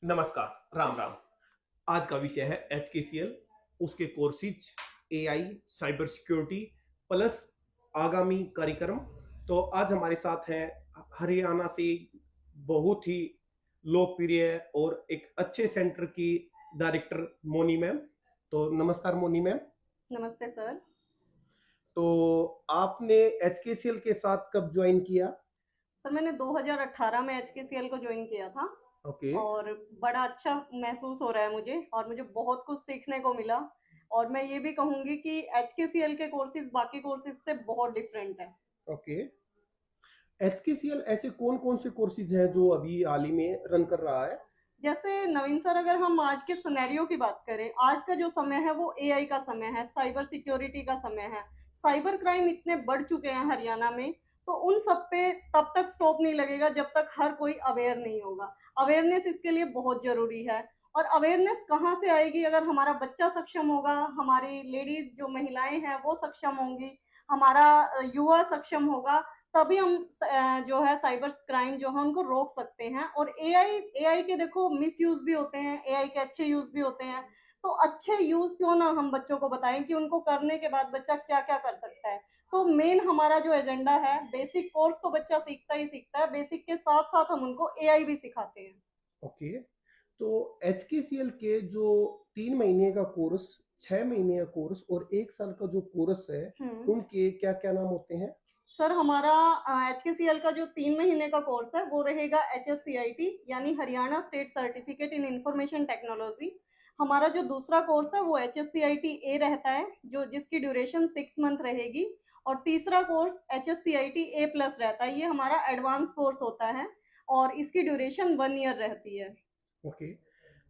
नमस्कार, राम राम। आज का विषय है HKCL, उसके courses, AI, cyber security plus आगामी कार्यक्रम। तो आज हमारे साथ हैं हरियाणा से बहुत ही लोकप्रिय और एक अच्छे सेंटर की डायरेक्टर मोनी मैम। तो नमस्कार मोनी मैम। नमस्ते सर। तो आपने HKCL के साथ कब ज्वाइन किया? सर मैंने 2018 में एचकेसीएल को ज्वाइन किया था ओके। और बड़ा अच्छा महसूस हो रहा है मुझे और मुझे बहुत कुछ सीखने को मिला। और मैं ये भी कहूँगी कि एचकेसीएल के कोर्सेज बाकी कोर्सेज से बहुत डिफरेंट है। ओके। HKCL ऐसे कौन कौन से कोर्सेज हैं जो अभी हाल ही में रन कर रहा है? जैसे नवीन सर, अगर हम आज के सिनेरियो की बात करें, आज का जो समय है वो एआई का समय है, साइबर सिक्योरिटी का समय है। साइबर क्राइम इतने बढ़ चुके हैं हरियाणा में, तो उन सब पे तब तक स्टॉप नहीं लगेगा जब तक हर कोई अवेयर नहीं होगा। अवेयरनेस इसके लिए बहुत जरूरी है। और अवेयरनेस कहाँ से आएगी? अगर हमारा बच्चा सक्षम होगा, हमारी लेडीज जो महिलाएं हैं वो सक्षम होंगी, हमारा युवा सक्षम होगा, तभी हम जो है साइबर क्राइम जो है उनको रोक सकते हैं। और एआई एआई के देखो मिस यूज भी होते हैं, एआई के अच्छे यूज भी होते हैं। तो अच्छे यूज क्यों ना हम बच्चों को बताएं कि उनको करने के बाद बच्चा क्या क्या कर सकता है। तो मेन हमारा जो एजेंडा है, बेसिक कोर्स तो बच्चा सीखता ही सीखता है, बेसिक के साथ साथ हम उनको एआई भी सिखाते हैं। ओके। तो HKCL के जो 3 महीने का कोर्स, 6 महीने का कोर्स और 1 साल का जो कोर्स है, हम्म। उनके क्या क्या नाम होते हैं? सर हमारा एचकेसीएल का जो 3 महीने का कोर्स है वो रहेगा HSCIT, यानी Haryana state certificate in information technology. हमारा जो दूसरा कोर्स है वो HSCIT A रहता है, जो जिसकी ड्यूरेशन 6 मंथ रहेगी। और तीसरा कोर्स HSCIT A+ रहता है, ये हमारा एडवांस कोर्स होता है और इसकी ड्यूरेशन 1 ईयर रहती है। ओके।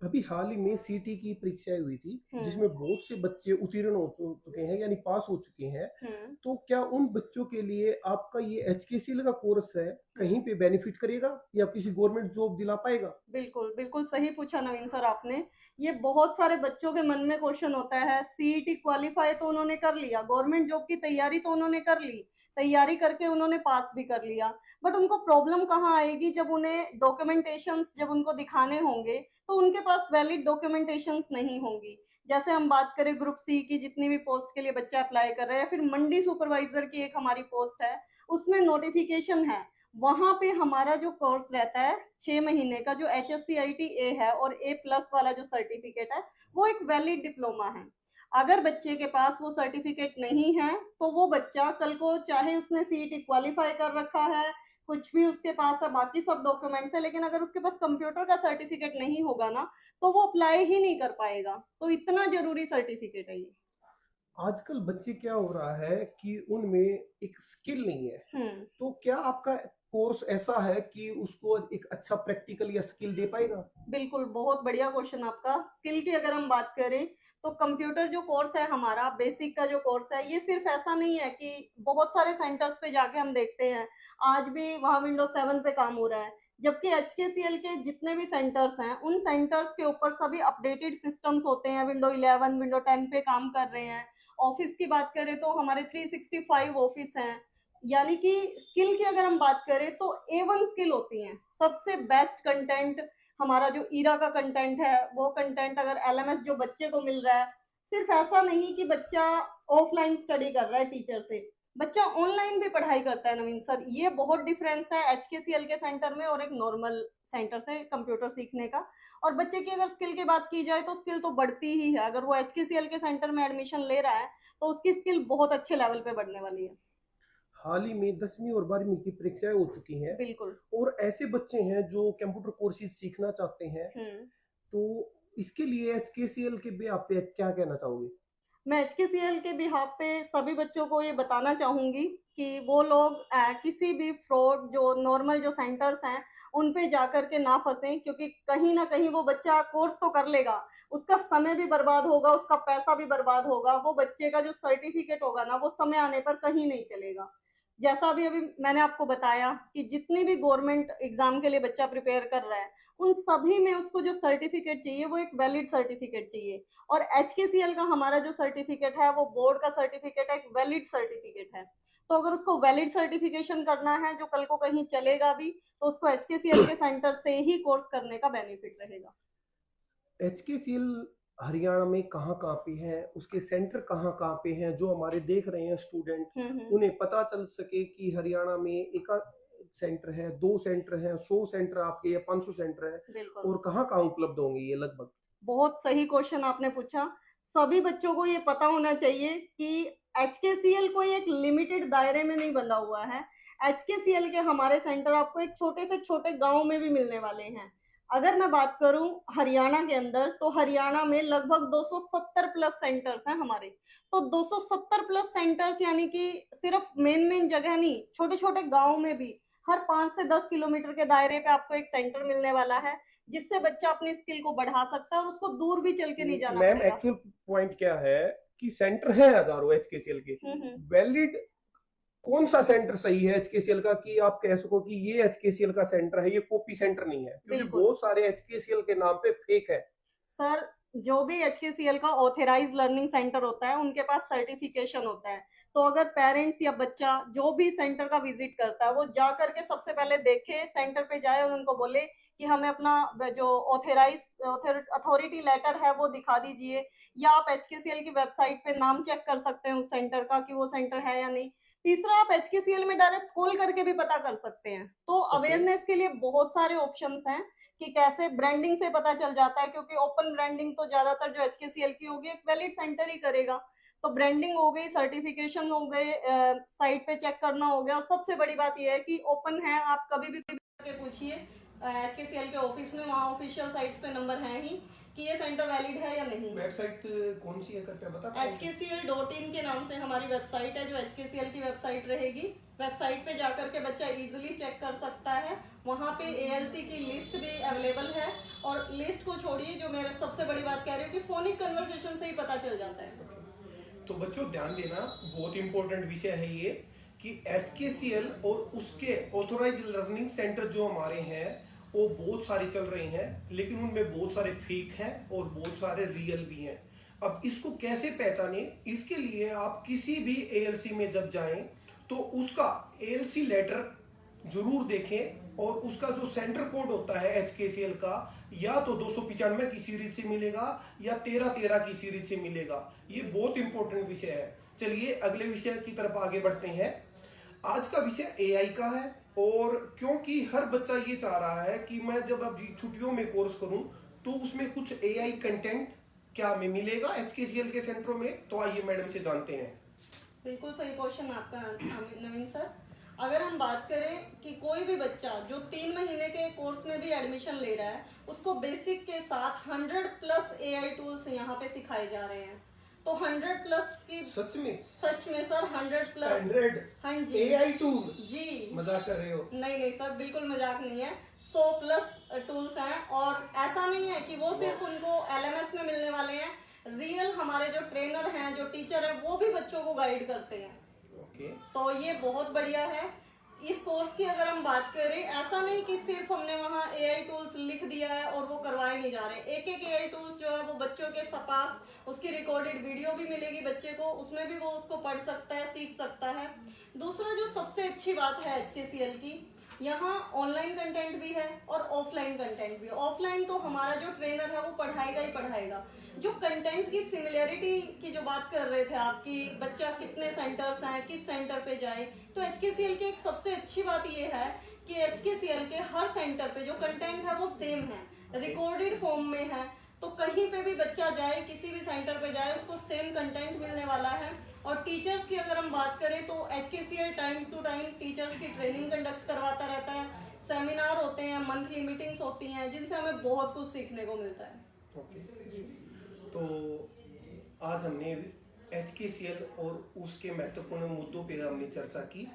अभी हाल ही में सीटी की परीक्षाएं हुई थी, हम्म। जिसमें बहुत से बच्चे उत्तीर्ण हो चुके हैं, यानी पास हो चुके हैं। हम्म। तो क्या उन बच्चों के लिए आपका ये HKCL का कोर्स है कहीं हम्म। पे बेनिफिट करेगा या किसी गवर्नमेंट जॉब दिला पाएगा? बिल्कुल बिल्कुल सही पूछा नवीन सर आपने। ये बहुत सारे बच्चों के मन में क्वेश्चन होता है। सीईटी क्वालिफाई तो उन्होंने कर लिया, गवर्नमेंट जॉब की तैयारी तो उन्होंने कर ली, तैयारी करके उन्होंने पास भी कर लिया, बट उनको प्रॉब्लम कहाँ आएगी? जब उन्हें डॉक्यूमेंटेशंस जब उनको दिखाने होंगे तो उनके पास वैलिड डॉक्यूमेंटेशंस नहीं होंगी। जैसे हम बात करें ग्रुप सी की, जितनी भी पोस्ट के लिए बच्चा अप्लाई कर रहा है, या फिर मंडी सुपरवाइजर की एक हमारी पोस्ट है, उसमें नोटिफिकेशन है। वहां पे हमारा जो कोर्स रहता है 6 महीने का, जो HSCIT A है और A+ वाला जो सर्टिफिकेट है, वो एक वैलिड डिप्लोमा है। अगर बच्चे के पास वो सर्टिफिकेट नहीं है तो वो बच्चा कल को, चाहे उसने सीईटी क्वालिफाई कर रखा है, कुछ भी उसके पास है, बाकी सब डॉक्यूमेंट्स है, लेकिन अगर उसके पास कंप्यूटर का सर्टिफिकेट नहीं होगा ना, तो वो अप्लाई ही नहीं कर पाएगा। तो इतना जरूरी सर्टिफिकेट है ये। आजकल बच्चे क्या हो रहा है कि उनमें एक स्किल नहीं है। हम्म। तो क्या आपका कोर्स ऐसा है कि उसको एक अच्छा प्रैक्टिकल या स्किल दे पाएगा? बिल्कुल, बहुत बढ़िया क्वेश्चन आपका। स्किल की अगर हम बात करें तो कंप्यूटर जो कोर्स है हमारा, बेसिक का जो कोर्स है, ये सिर्फ ऐसा नहीं है कि बहुत सारे सेंटर्स पे जाके हम देखते हैं आज भी वहाँ Windows 7 पे काम हो रहा है, जबकि HKCL के जितने भी सेंटर्स हैं उन सेंटर्स के ऊपर सभी अपडेटेड सिस्टम्स होते हैं, Windows 11 Windows 10 पे काम कर रहे हैं। ऑफिस की बात करें तो हमारे 365 ऑफिस हैं। यानी कि स्किल की अगर हम बात करें तो A1 स्किल होती है, सबसे बेस्ट कंटेंट। हमारा जो ईरा का कंटेंट है, वो कंटेंट अगर एलएमएस जो बच्चे को मिल रहा है, सिर्फ ऐसा नहीं कि बच्चा ऑफलाइन स्टडी कर रहा है टीचर से, बच्चा ऑनलाइन भी पढ़ाई करता है नवीन सर। ये बहुत डिफरेंस है HKCL के सेंटर में और एक नॉर्मल सेंटर से कंप्यूटर सीखने का। और बच्चे की अगर स्किल की बात की जाए तो स्किल तो बढ़ती ही है। अगर वो HKCL के सेंटर में एडमिशन ले रहा है तो उसकी स्किल बहुत अच्छे लेवल पे बढ़ने वाली है। हाल ही में 10वीं और 12वीं की परीक्षाएं हो चुकी हैं बिल्कुल। और ऐसे बच्चे हैं जो कंप्यूटर कोर्सेज सीखना चाहते हैं। हम्म। तो इसके लिए HKCL के भी आप पे क्या कहना चाहोगे? मैं HKCL के बिहाफ पे सभी बच्चों को ये बताना चाहूंगी कि वो लोग किसी भी फ्रॉड, जो नॉर्मल जो सेंटर्स हैं, उन पे जाकर के ना फंसें, क्योंकि कहीं ना कहीं वो बच्चा कोर्स तो कर लेगा, उसका समय भी बर्बाद होगा, उसका पैसा भी बर्बाद होगा, वो बच्चे का जो सर्टिफिकेट होगा ना, वो समय आने पर कहीं नहीं चलेगा। जैसा अभी अभी मैंने आपको बताया कि जितनी भी गवर्नमेंट एग्जाम के लिए बच्चा प्रिपेयर कर रहा है, उन सभी में उसको जो सर्टिफिकेट चाहिए वो एक वैलिड सर्टिफिकेट चाहिए। और HKCL का हमारा जो सर्टिफिकेट है वो बोर्ड का सर्टिफिकेट है, एक वैलिड सर्टिफिकेट है। तो अगर उसको वैलिड सर्टिफिकेशन करना है जो कल को कहीं चलेगा भी, तो उसको HKCL के सेंटर से ही कोर्स करने का बेनिफिट रहेगा। HKCL हरियाणा में कहाँ कहाँ पे है, उसके सेंटर कहाँ कहाँ पे हैं, जो हमारे देख रहे हैं स्टूडेंट, उन्हें पता चल सके कि हरियाणा में एक सेंटर है, 2 सेंटर हैं, 100 सेंटर आपके या 500 सेंटर है, बिल्कुल। और कहाँ कहाँ उपलब्ध होंगे ये लगभग? बहुत सही क्वेश्चन आपने पूछा। सभी बच्चों को ये पता होना चाहिए कि HKCL कोई एक लिमिटेड दायरे में नहीं बंधा हुआ है। HKCL के हमारे सेंटर आपको एक छोटे से छोटे गांव में भी मिलने वाले हैं। अगर मैं बात करूं हरियाणा के अंदर, तो हरियाणा में लगभग 270 प्लस सेंटर्स हैं हमारे। तो 270 प्लस सेंटर्स यानी कि सिर्फ मेन जगह नहीं, छोटे छोटे गांव में भी हर 5 से 10 किलोमीटर के दायरे पे आपको एक सेंटर मिलने वाला है, जिससे बच्चा अपनी स्किल को बढ़ा सकता है और उसको दूर भी चल के नहीं जाना मैम पड़ेगा। एक्चुअल पॉइंट क्या है कि सेंटर है हजारों HKCL के, वैलिड कौन सा सेंटर सही है HKCL का कि आप कह सको कि ये HKCL का सेंटर है, ये कॉपी सेंटर नहीं है? क्योंकि बहुत सारे HKCL के नाम पे फेक है। सर, जो भी HKCL का ऑथराइज लर्निंग सेंटर होता है उनके पास सर्टिफिकेशन होता है। तो अगर पेरेंट्स या बच्चा जो भी सेंटर का विजिट करता है वो जा करके सबसे पहले देखे, सेंटर पे जाए और उनको बोले कि हमें अपना जो अथॉरिटी लेटर है वो दिखा दीजिए, या आप HKCL की वेबसाइट पे नाम चेक कर सकते हैं उस सेंटर का कि वो सेंटर है या नहीं। तीसरा, आप HKCL में डायरेक्ट कॉल करके भी पता कर सकते हैं। तो अवेयरनेस के लिए बहुत सारे ऑप्शंस हैं कि कैसे ब्रांडिंग से पता चल जाता है, क्योंकि ओपन ब्रांडिंग तो ज्यादातर जो HKCL की होगी एक वैलिड सेंटर ही करेगा। तो ब्रांडिंग हो गई, सर्टिफिकेशन हो गए, साइट पे चेक करना हो गया, और सबसे बड़ी बात यह है कि ओपन है, आप कभी भी के पूछिए HKCL के ऑफिस में, वहाँ ऑफिशियल साइट्स पे नंबर है ही कि ये सेंटर वैलिड है या नहीं। वेबसाइट कौन सी है करके बता? HKCL.in के नाम से हमारी वेबसाइट है, जो HKCL की वेबसाइट रहेगी। वेबसाइट पे जाकर के बच्चा इजीली चेक कर सकता है। वहाँ पे ALC की लिस्ट भी अवेलेबल है, और लिस्ट को छोड़िए, जो मेरे सबसे बड़ी बात कह रही हूँ कि फोनिक कन्वर्सेशन से ही पता चल जाता है। तो बच्चों ध्यान देना, बहुत इंपॉर्टेंट विषय है ये कि HKCL और उसके ऑथोराइज लर्निंग सेंटर जो हमारे हैं वो बहुत सारे चल रहे हैं, लेकिन उनमें बहुत सारे फेक हैं और बहुत सारे रियल भी हैं। अब इसको कैसे पहचाने, इसके लिए आप किसी भी ALC में जब जाएं तो उसका ALC लेटर जरूर देखें, और उसका जो सेंटर कोड होता है HKCL का, या तो 295 की सीरीज से मिलेगा या 1313 की सीरीज से मिलेगा। ये बहुत इंपॉर्टेंट विषय है। चलिए अगले विषय की तरफ आगे बढ़ते हैं। आज का विषय AI का है, और क्योंकि हर बच्चा ये चाह रहा है कि मैं जब अब छुट्टियों में कोर्स करूं तो उसमें कुछ AI कंटेंट क्या हमें मिलेगा HKCL के सेंटरों में, तो आइए मैडम से जानते हैं। बिल्कुल सही क्वेश्चन आपका नवीन सर। अगर हम बात करें कि कोई भी बच्चा जो 3 महीने के कोर्स में भी एडमिशन ले रहा है, उसको बेसिक के साथ 100 प्लस AI टूल्स यहाँ पे सिखाए जा रहे हैं। तो 100 प्लस की सच में सर 100 प्लस 100 हाँ जी AI टूल जी, मजाक कर रहे हो? नहीं सर, बिल्कुल मजाक नहीं है। 100 प्लस टूल्स हैं, और ऐसा नहीं है कि वो सिर्फ उनको LMS में मिलने वाले हैं। रियल हमारे जो ट्रेनर हैं, जो टीचर हैं, वो भी बच्चों को गाइड करते हैं। तो ये बहुत बढ़िया है। इस कोर्स की अगर हम बात करें, ऐसा नहीं कि सिर्फ हमने वहाँ AI टूल्स लिख दिया है और वो करवाए नहीं जा रहे। एक AI टूल्स जो है वो बच्चों के पास उसकी रिकॉर्डेड वीडियो भी मिलेगी बच्चे को, उसमें भी वो उसको पढ़ सकता है, सीख सकता है। दूसरा जो सबसे अच्छी बात है HKCL की, यहाँ ऑनलाइन कंटेंट भी है और ऑफलाइन कंटेंट भी। ऑफलाइन तो हमारा जो ट्रेनर है वो पढ़ाएगा ही पढ़ाएगा। जो कंटेंट की सिमिलरिटी की जो बात कर रहे थे आप कि बच्चा कितने सेंटर्स हैं, किस सेंटर पे जाए, तो HKCL की एक सबसे अच्छी बात ये है कि HKCL के हर सेंटर पे जो कंटेंट है वो सेम है, रिकॉर्डेड फॉर्म में है। तो कहीं पे भी बच्चा जाए, किसी भी सेंटर पे जाए, उसको सेम कंटेंट मिलने वाला है। और टीचर्स की अगर हम बात करें तो HKCL time to time teachers की ट्रेनिंग कंडक्ट करवाता रहता है। सेमिनार होते हैं, मंथली मीटिंग्स होती हैं, जिनसे हमें बहुत कुछ सीखने को मिलता है। ओके जी। तो आज हमने HKCL और उसके महत्वपूर्ण मुद्दों पे हमने चर्चा की।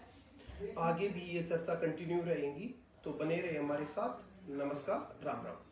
आगे भी ये चर्चा कंटिन्यू रहेगी, तो बने रहे हमारे साथ। नमस्कार, राम राम।